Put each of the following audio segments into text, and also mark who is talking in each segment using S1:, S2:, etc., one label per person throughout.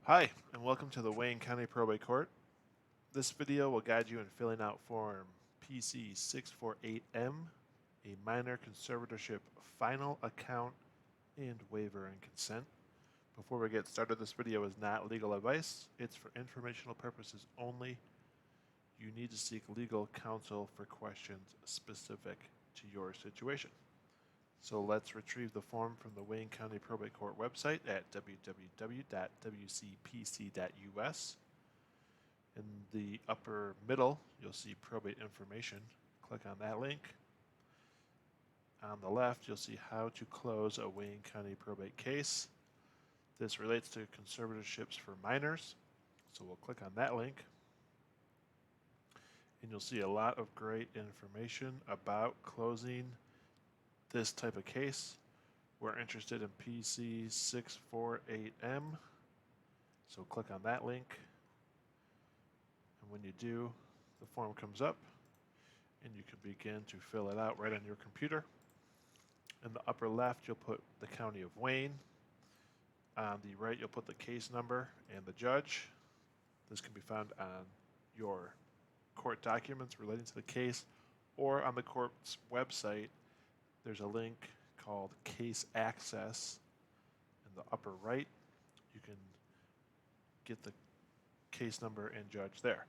S1: Hi, and welcome to the Wayne County Probate Court. This video will guide you in filling out Form PC 648M, a minor conservatorship final account and waiver and consent. Before we get started, this video is not legal advice. It's for informational purposes only. You need to seek legal counsel for questions specific to your situation. So let's retrieve the form from the Wayne County Probate Court website at www.wcpc.us. In the upper middle, you'll see probate information. Click on that link. On the left, you'll see how to close a Wayne County probate case. This relates to conservatorships for minors. So we'll click on that link. And you'll see a lot of great information about closing this type of case. We're interested in PC 648M, so click on that link, and when you do, the form comes up and you can begin to fill it out right on your computer. In the upper left, you'll put the County of Wayne. On the right, you'll put the case number and the judge. This can be found on your court documents relating to the case or on the court's website. There's a link called Case Access in the upper right. You can get the case number and judge there.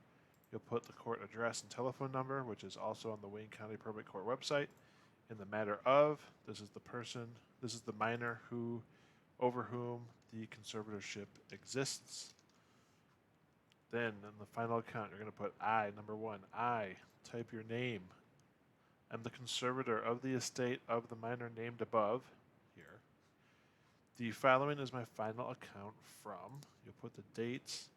S1: You'll put the court address and telephone number, which is also on the Wayne County Probate Court website. In the matter of, this is the minor over whom the conservatorship exists. Then in the final account, you're going to put I, number 1, I, type your name. I'm the conservator of the estate of the minor named above here. The following is my final account from. You'll put the dates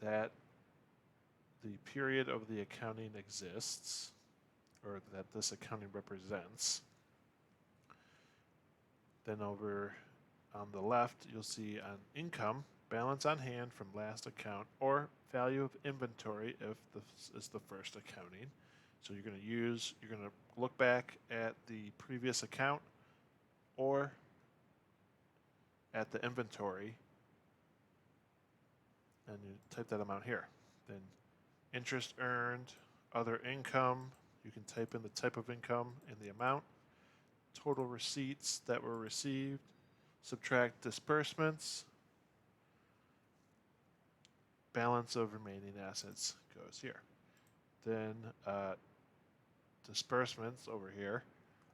S1: that the period of the accounting exists, or that this accounting represents. Then over on the left, you'll see on income, balance on hand from last account, or value of inventory if this is the first accounting. So you're going to look back at the previous account or at the inventory, and you type that amount here. Then interest earned, other income, you can type in the type of income and the amount, total receipts that were received, subtract disbursements, balance of remaining assets goes here. Then disbursements over here.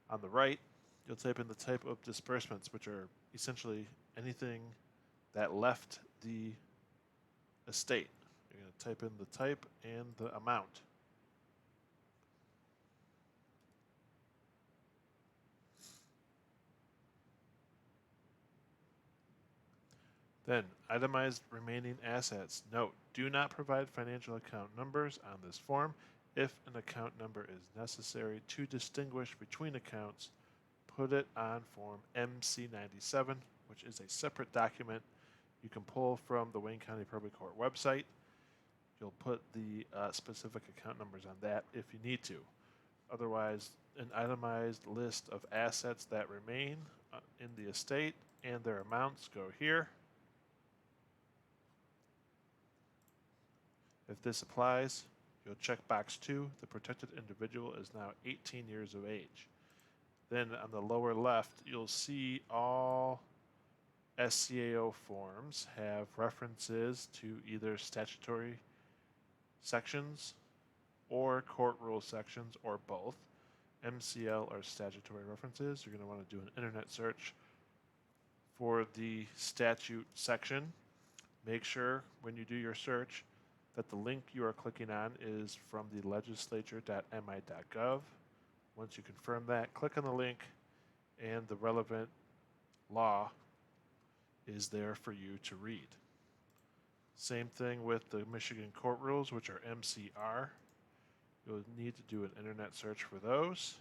S1: On the right, you'll type in the type of disbursements, which are essentially anything that left the estate. You're going to type in the type and the amount. Then, itemized remaining assets. Note, do not provide financial account numbers on this form. If an account number is necessary to distinguish between accounts, put it on Form MC97, which is a separate document you can pull from the Wayne County Probate Court website. You'll put the specific account numbers on that if you need to. Otherwise, an itemized list of assets that remain in the estate and their amounts go here. If this applies, you'll check box 2. The protected individual is now 18 years of age. Then on the lower left, you'll see all SCAO forms have references to either statutory sections or court rule sections or both. MCL are statutory references. You're going to want to do an internet search for the statute section. Make sure when you do your search that the link you are clicking on is from the legislature.mi.gov. Once you confirm that, click on the link and the relevant law is there for you to read. Same thing with the Michigan court rules, which are MCR. You'll need to do an internet search for those.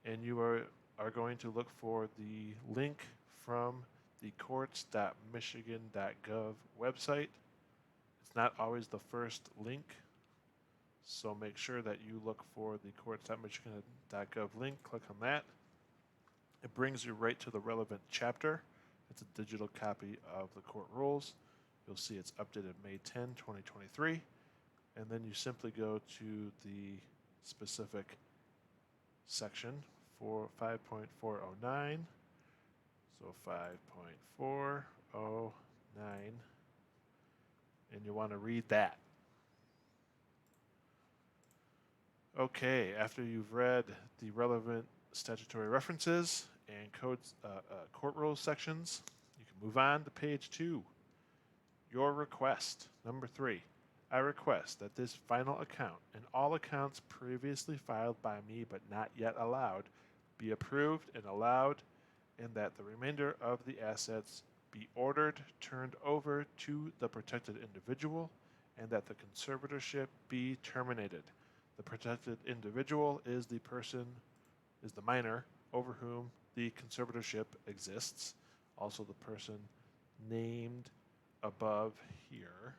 S1: And you are going to look for the link from the courts.michigan.gov website. It's not always the first link, so make sure that you look for the courts.michigan.gov link. Click on that. It brings you right to the relevant chapter It's a digital copy of the court rules. You'll see it's updated May 10, 2023. And then you simply go to the specific section for 5.409. So 5.409. And you want to read that. Okay, after you've read the relevant statutory references and court rules sections, you can move on to page 2. Your request. Number 3. I request that this final account and all accounts previously filed by me but not yet allowed be approved and allowed, and that the remainder of the assets be ordered turned over to the protected individual, and that the conservatorship be terminated. The protected individual is the minor over whom the conservatorship exists. Also the person named above here.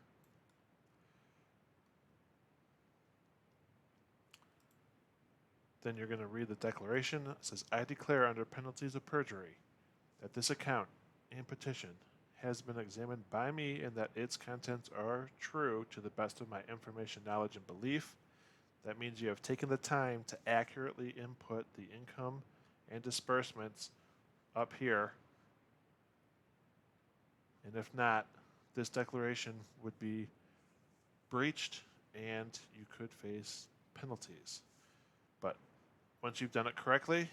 S1: Then you're going to read the declaration. It says, I declare under penalties of perjury that this account and petition has been examined by me and that its contents are true to the best of my information, knowledge, and belief. That means you have taken the time to accurately input the income and disbursements up here. And if not, this declaration would be breached and you could face penalties. But once you've done it correctly,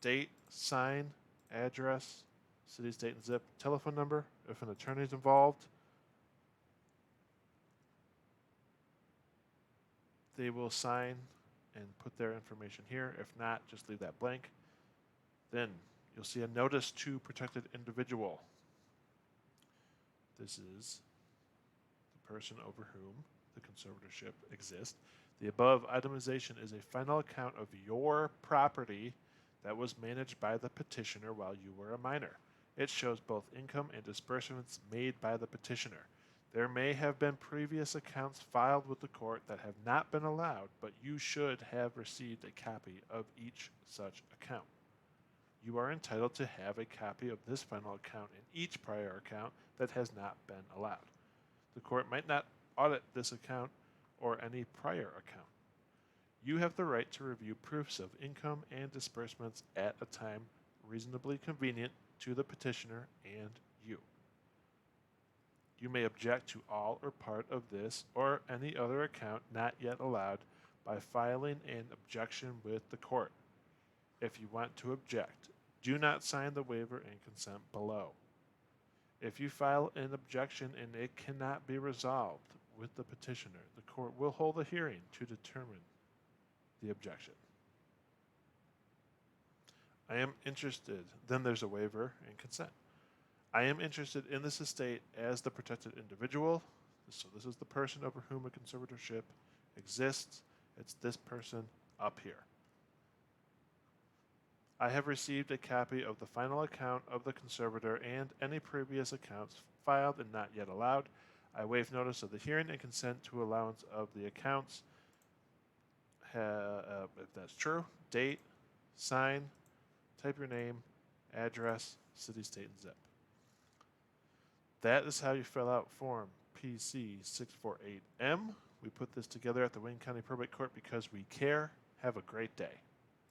S1: date, sign, address, city, state, and zip, telephone number, if an attorney is involved, they will sign and put their information here. If not, just leave that blank. Then you'll see a notice to protected individual. This is the person over whom the conservatorship exists. The above itemization is a final account of your property that was managed by the petitioner while you were a minor. It shows both income and disbursements made by the petitioner. There may have been previous accounts filed with the court that have not been allowed, but you should have received a copy of each such account. You are entitled to have a copy of this final account in each prior account that has not been allowed. The court might not audit this account or any prior account. You have the right to review proofs of income and disbursements at a time reasonably convenient to the petitioner and you. You may object to all or part of this or any other account not yet allowed by filing an objection with the court. If you want to object, do not sign the waiver and consent below. If you file an objection and it cannot be resolved with the petitioner, the court will hold a hearing to determine the objection. I am interested, then there's a waiver and consent. I am interested in this estate as the protected individual. So this is the person over whom a conservatorship exists. It's this person up here. I have received a copy of the final account of the conservator and any previous accounts filed and not yet allowed. I waive notice of the hearing and consent to allowance of the accounts. If that's true, date, sign, type your name, address, city, state, and zip. That is how you fill out Form PC 648M. We put this together at the Wayne County Probate Court because we care. Have a great day.